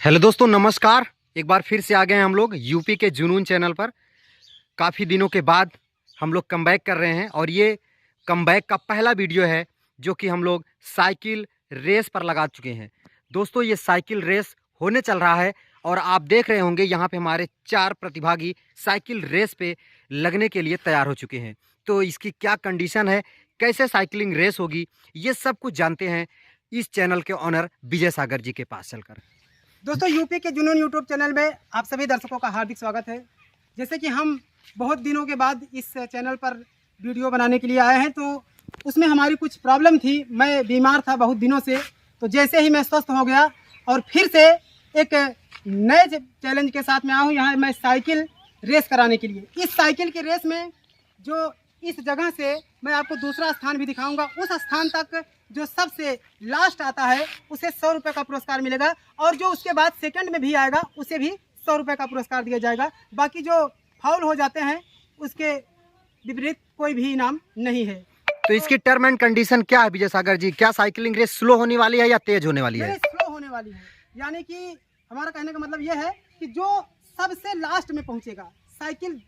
Hello दोस्तों, नमस्कार। एक बार फिर से आ गए हैं हम लोग यूपी के जुनून चैनल पर। काफ़ी दिनों के बाद हम लोग कमबैक कर रहे हैं और ये कमबैक का पहला वीडियो है जो कि हम लोग साइकिल रेस पर लगा चुके हैं। दोस्तों, ये साइकिल रेस होने चल रहा है और आप देख रहे होंगे यहाँ पे हमारे 4 प्रतिभागी साइकिल रेस पे लगने के लिए तैयार हो चुके हैं। तो इसकी क्या कंडीशन है, कैसे साइकिलिंग रेस होगी, ये सब कुछ जानते हैं इस चैनल के ऑनर विजय सागर जी के पास चलकर। दोस्तों, यूपी के जुनून यूट्यूब चैनल में आप सभी दर्शकों का हार्दिक स्वागत है। जैसे कि हम बहुत दिनों के बाद इस चैनल पर वीडियो बनाने के लिए आए हैं, तो उसमें हमारी कुछ प्रॉब्लम थी। मैं बीमार था बहुत दिनों से, तो जैसे ही मैं स्वस्थ हो गया और फिर से एक नए चैलेंज के साथ में आया हूँ यहाँ मैं साइकिल रेस कराने के लिए। इस साइकिल की रेस में जो इस जगह से मैं आपको दूसरा स्थान भी दिखाऊंगा, उस स्थान तक जो सबसे लास्ट आता है उसे 100 रुपये का पुरस्कार मिलेगा और जो उसके बाद सेकंड में भी आएगा उसे भी 100 रुपये का पुरस्कार दिया जाएगा। बाकी जो फाउल हो जाते हैं उसके विपरीत कोई भी इनाम नहीं है। तो इसकी टर्म एंड कंडीशन क्या है विजय सागर जी? क्या साइकिलिंग रेस स्लो होने वाली है या तेज होने वाली है? स्लो होने वाली है, यानी कि हमारा कहने का मतलब यह है कि जो सबसे लास्ट में पहुंचेगा, साइकिल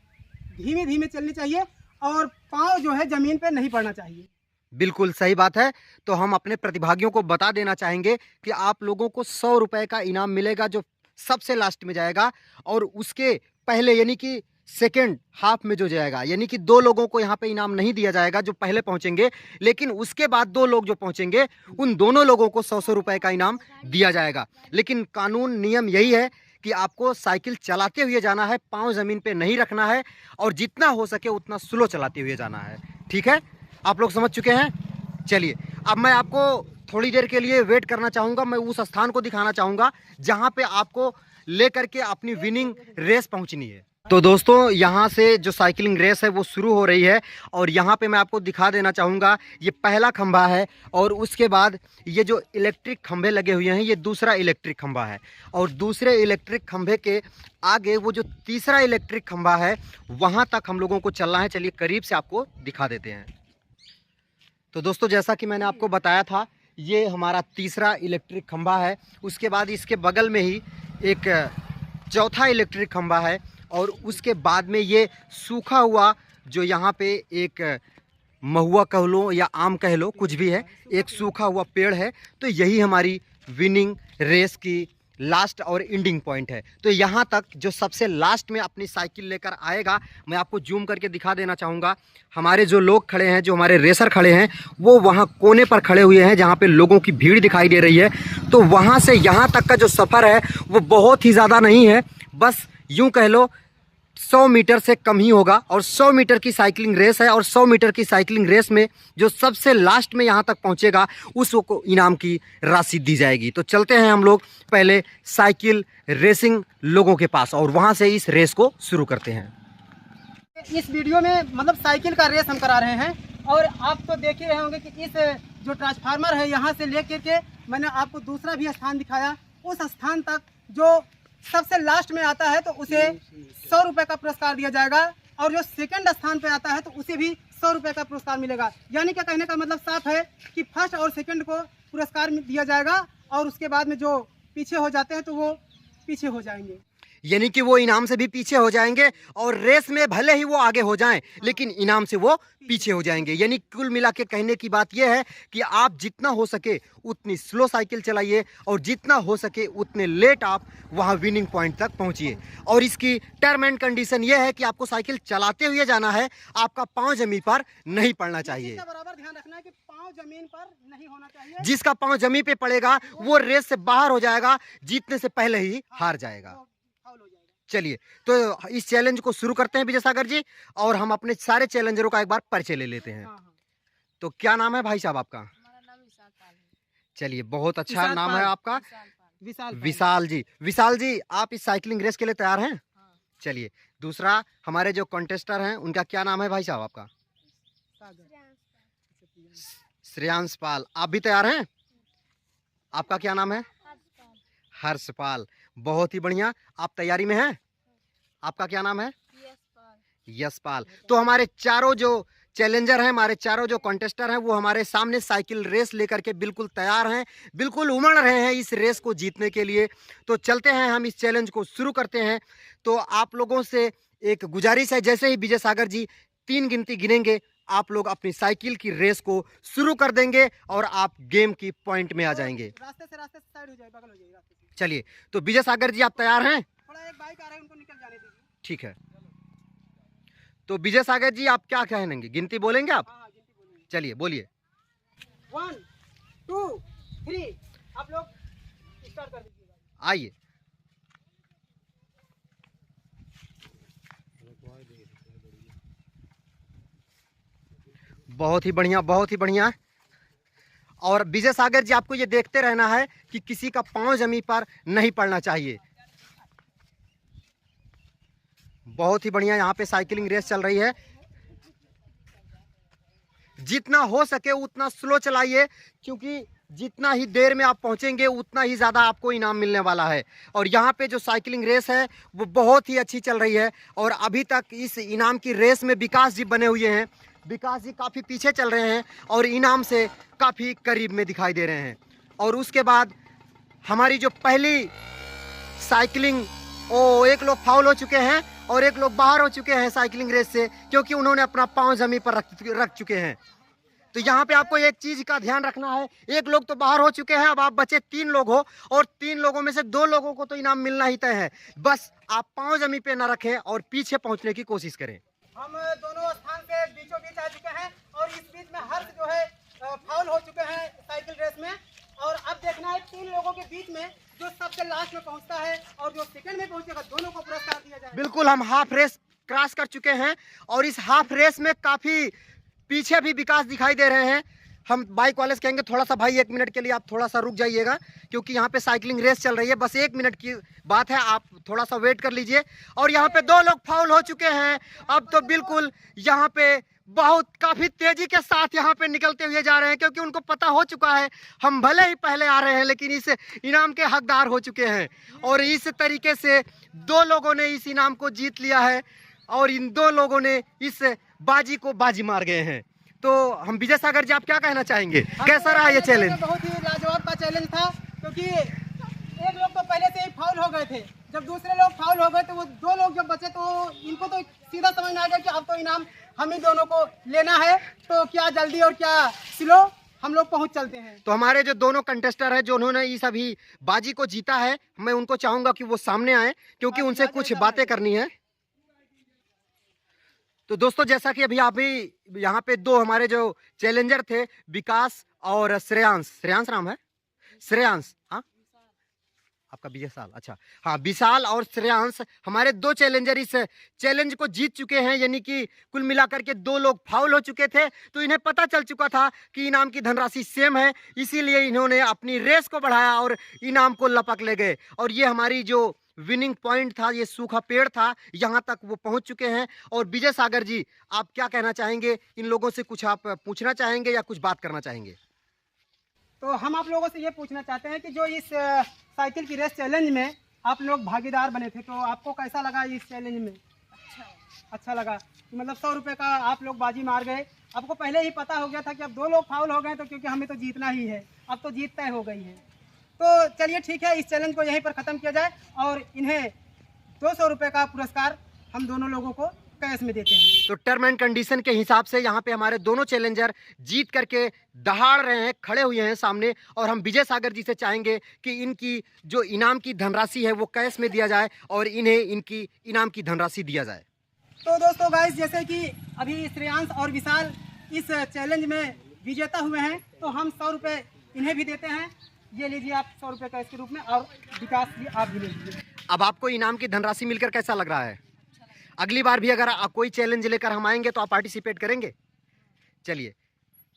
धीमे धीमे चलनी चाहिए और पाँव जो है जमीन पे नहीं पड़ना चाहिए। बिल्कुल सही बात है। तो हम अपने प्रतिभागियों को बता देना चाहेंगे कि आप लोगों को 100 रुपये का इनाम मिलेगा जो सबसे लास्ट में जाएगा, और उसके पहले यानी कि सेकेंड हाफ में जो जाएगा, यानी कि 2 लोगों को यहाँ पे इनाम नहीं दिया जाएगा जो पहले पहुँचेंगे, लेकिन उसके बाद 2 लोग जो पहुँचेंगे उन दोनों लोगों को 100 रुपये का इनाम दिया जाएगा। लेकिन कानून नियम यही है कि आपको साइकिल चलाते हुए जाना है, पाँव ज़मीन पे नहीं रखना है और जितना हो सके उतना स्लो चलाते हुए जाना है। ठीक है, आप लोग समझ चुके हैं। चलिए, अब मैं आपको थोड़ी देर के लिए वेट करना चाहूँगा। मैं उस स्थान को दिखाना चाहूँगा जहाँ पे आपको लेकर के अपनी विनिंग रेस पहुँचनी है। तो दोस्तों, यहाँ से जो साइकिलिंग रेस है वो शुरू हो रही है और यहाँ पे मैं आपको दिखा देना चाहूँगा, ये पहला खंभा है और उसके बाद ये जो इलेक्ट्रिक खंभे लगे हुए हैं ये दूसरा इलेक्ट्रिक खंभा है, और दूसरे इलेक्ट्रिक खंभे के आगे वो जो तीसरा इलेक्ट्रिक खंभा है वहाँ तक हम लोगों को चलना है। चलिए करीब से आपको दिखा देते हैं। तो दोस्तों, जैसा कि मैंने आपको बताया था, ये हमारा तीसरा इलेक्ट्रिक खंभा है। उसके बाद इसके बगल में ही एक चौथा इलेक्ट्रिक खंभा है और उसके बाद में ये सूखा हुआ जो यहाँ पे एक महुआ कह लो या आम कह लो, कुछ भी है, एक सूखा हुआ पेड़ है। तो यही हमारी विनिंग रेस की लास्ट और एंडिंग पॉइंट है। तो यहाँ तक जो सबसे लास्ट में अपनी साइकिल लेकर आएगा, मैं आपको जूम करके दिखा देना चाहूँगा। हमारे जो लोग खड़े हैं, जो हमारे रेसर खड़े हैं, वो वहाँ कोने पर खड़े हुए हैं जहाँ पे लोगों की भीड़ दिखाई दे रही है। तो वहाँ से यहाँ तक का जो सफ़र है वो बहुत ही ज़्यादा नहीं है, बस यूँ कह लो 100 मीटर से कम ही होगा। और 100 मीटर की साइकिलिंग रेस है और 100 मीटर की साइकिलिंग रेस में जो सबसे लास्ट में यहाँ तक पहुँचेगा उसको इनाम की राशि दी जाएगी। तो चलते हैं हम लोग पहले साइकिल रेसिंग लोगों के पास और वहाँ से इस रेस को शुरू करते हैं। इस वीडियो में मतलब साइकिल का रेस हम करा रहे हैं और आप तो देख ही रहे होंगे कि इस जो ट्रांसफार्मर है यहाँ से लेकर के मैंने आपको दूसरा भी स्थान दिखाया, उस स्थान तक जो सबसे लास्ट में आता है तो उसे 100 रुपये का पुरस्कार दिया जाएगा और जो सेकंड स्थान पे आता है तो उसे भी 100 रुपये का पुरस्कार मिलेगा। यानी कि कहने का मतलब साफ है कि फर्स्ट और सेकंड को पुरस्कार दिया जाएगा और उसके बाद में जो पीछे हो जाते हैं तो वो पीछे हो जाएंगे, यानी कि वो इनाम से भी पीछे हो जाएंगे और रेस में भले ही वो आगे हो जाएं लेकिन इनाम से वो पीछे हो जाएंगे। यानी कुल मिला के कहने की बात यह है कि आप जितना हो सके उतनी स्लो साइकिल चलाइए और जितना हो सके उतने लेट आप वहां विनिंग पॉइंट तक पहुंचिए। और इसकी टर्म एंड कंडीशन यह है कि आपको साइकिल चलाते हुए जाना है, आपका पाँव जमीन पर नहीं पड़ना चाहिए। बराबर ध्यान रखना है कि पाँव जमीन पर नहीं होना चाहिए। जिसका पाँव जमीन पे पड़ेगा वो रेस से बाहर हो जाएगा, जीतने से पहले ही हार जाएगा। चलिए, तो इस चैलेंज को शुरू करते हैं विजय सागर जी, और हम अपने सारे चैलेंजरों का एक बार परिचय ले लेते हैं। तो क्या नाम है भाई साहब आपका? चलिए, बहुत अच्छा नाम है आपका, विशाल जी। विशाल जी, आप इस साइकिलिंग रेस के लिए तैयार हैं? चलिए, दूसरा हमारे जो कॉन्टेस्टर हैं उनका क्या नाम है भाई साहब आपका? श्रेयांश पाल। आप भी तैयार हैं? आपका क्या नाम है? हर्षपाल। बहुत ही बढ़िया, आप तैयारी में हैं? आपका क्या नाम है? यशपाल। तो हमारे चारों जो चैलेंजर हैं, हमारे चारों जो कॉन्टेस्टर हैं वो हमारे सामने साइकिल रेस लेकर के बिल्कुल तैयार हैं, बिल्कुल उमड़ रहे हैं इस रेस को जीतने के लिए। तो चलते हैं, हम इस चैलेंज को शुरू करते हैं। तो आप लोगों से एक गुजारिश है, जैसे ही विजय सागर जी 3 गिनती गिनेंगे आप लोग अपनी साइकिल की रेस को शुरू कर देंगे और आप गेम की पॉइंट में आ जाएंगे। रास्ते से साइड हो जाए, बगल हो जाए रास्ते से। चलिए, तो विजय सागर जी आप तैयार हैं? थोड़ा एक बाइक आ रहा है, उनको निकल जाने दीजिए। ठीक है, तो विजय सागर जी आप क्या कहेंगे, गिनती बोलेंगे आप? हाँ, गिनती बोलेंगे। चलिए बोलिए। 1 2 3 आप लोग स्टार्ट कर दीजिए। आइए, बहुत ही बढ़िया, बहुत ही बढ़िया। और विजय सागर जी आपको ये देखते रहना है कि किसी का पांव जमीन पर नहीं पड़ना चाहिए। बहुत ही बढ़िया, यहाँ पे साइकिलिंग रेस चल रही है। जितना हो सके उतना स्लो चलाइए, क्योंकि जितना ही देर में आप पहुंचेंगे उतना ही ज़्यादा आपको इनाम मिलने वाला है। और यहाँ पे जो साइकिलिंग रेस है वो बहुत ही अच्छी चल रही है। और अभी तक इस इनाम की रेस में विकास जी बने हुए हैं। विकास जी काफ़ी पीछे चल रहे हैं और इनाम से काफ़ी करीब में दिखाई दे रहे हैं। और उसके बाद हमारी जो पहली साइकिलिंग, एक लोग फाउल हो चुके हैं और एक लोग बाहर हो चुके हैं साइकिलिंग रेस से, क्योंकि उन्होंने अपना पाँव जमीन पर रख चुके हैं। तो यहाँ पे आपको एक चीज का ध्यान रखना है, एक लोग तो बाहर हो चुके हैं, अब आप बचे 3 लोग हो और 3 लोगों में से 2 लोगों को तो इनाम मिलना ही तय है। बस आप पाँव जमीन पे ना रखें और पीछे पहुंचने की कोशिश करें। हम दोनों स्थान के बीचों बीच आ चुके हैं और इस बीच में हर्ष जो है फाउल हो चुके हैं साइकिल रेस में। और अब देखना है 3 लोगों के बीच में जो सबसे लास्ट में पहुंचता है और जो सेकंड में पहुंचेगा, दोनों को पुरस्कार दिया जाएगा। बिल्कुल, हम हाफ रेस क्रॉस कर चुके हैं और इस हाफ रेस में काफी पीछे भी विकास दिखाई दे रहे हैं। हम बाइक वाले से कहेंगे थोड़ा सा भाई 1 मिनट के लिए आप थोड़ा सा रुक जाइएगा, क्योंकि यहाँ पे साइकिलिंग रेस चल रही है। बस 1 मिनट की बात है, आप थोड़ा सा वेट कर लीजिए। और यहाँ पे 2 लोग फाउल हो चुके हैं। अब तो बिल्कुल यहाँ पे बहुत काफी तेजी के साथ यहाँ पे निकलते हुए जा रहे हैं, क्योंकि उनको पता हो चुका है हम भले ही पहले आ रहे हैं लेकिन इस इनाम के हकदार हो चुके हैं। और इस तरीके से 2 लोगों ने इस इनाम को जीत लिया है और इन 2 लोगों ने इस बाजी को बाजी मार गए हैं। तो हम विजय सागर जी आप क्या कहना चाहेंगे, कैसा रहा ये चैलेंज? बहुत ही लाजवाब का चैलेंज था, क्योंकि एक लोग तो पहले से ही फाउल हो गए थे। जब दूसरे लोग फाउल हो गए तो वो 2 लोग जब बचे तो इनको तो सीधा समझ में आ गया कि अब तो इनाम हम ही दोनों को लेना है। तो क्या जल्दी और क्या स्लो, हम लोग पहुंच चलते हैं। तो हमारे जो दोनों कंटेस्टर हैं जो उन्होंने इस अभी बाजी को जीता है, मैं उनको चाहूंगा कि वो सामने आए, क्योंकि उनसे कुछ बातें करनी है। तो दोस्तों, जैसा कि अभी यहाँ पे 2 हमारे जो चैलेंजर थे, विकास और श्रेयांश नाम है, श्रेयांश, हाँ आपका विजय, अच्छा हाँ, विशाल और श्रेयांश हमारे 2 चैलेंजर इस चैलेंज को जीत चुके हैं। यानी कि कुल मिलाकर के 2 लोग फाउल हो चुके थे, तो इन्हें पता चल चुका था कि इनाम की धनराशि सेम है, इसीलिए इन्होंने अपनी रेस को बढ़ाया और इनाम को लपक ले गए। और ये हमारी जो विनिंग पॉइंट था, ये सूखा पेड़ था, यहाँ तक वो पहुँच चुके हैं। और विजय सागर जी आप क्या कहना चाहेंगे, इन लोगों से कुछ आप पूछना चाहेंगे या कुछ बात करना चाहेंगे? तो हम आप लोगों से ये पूछना चाहते हैं कि जो इस साइकिल की रेस चैलेंज में आप लोग भागीदार बने थे, तो आपको कैसा लगा इस चैलेंज में? अच्छा लगा कि मतलब 100 रुपये का आप लोग बाजी मार गए। आपको पहले ही पता हो गया था कि अब 2 लोग फाउल हो गए, तो क्योंकि हमें तो जीतना ही है, अब तो जीत तय हो गई है। तो चलिए ठीक है, इस चैलेंज को यहीं पर ख़त्म किया जाए और इन्हें 200 रुपये का पुरस्कार हम दोनों लोगों को कैश में देते हैं। तो टर्म एंड कंडीशन के हिसाब से यहाँ पे हमारे दोनों चैलेंजर जीत करके दहाड़ रहे हैं, खड़े हुए हैं सामने। और हम विजय सागर जी से चाहेंगे कि इनकी जो इनाम की धनराशि है वो कैश में दिया जाए और इन्हें इनकी इनाम की धनराशि दिया जाए। तो दोस्तों गाइस, जैसे कि अभी श्रेयांश और विशाल इस चैलेंज में विजेता हुए हैं, तो हम 100 रुपये इन्हें भी देते हैं। ये लीजिए आप 100 रुपये कैश के रूप में, और विकास जी आप भी ले लीजिए। अब आपको इनाम की धनराशि मिलकर कैसा लग रहा है? अगली बार भी अगर कोई चैलेंज लेकर हम आएंगे तो आप पार्टिसिपेट करेंगे? चलिए,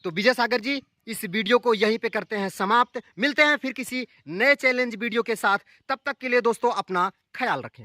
तो विजय सागर जी इस वीडियो को यहीं पे करते हैं समाप्त। मिलते हैं फिर किसी नए चैलेंज वीडियो के साथ। तब तक के लिए दोस्तों अपना ख्याल रखें।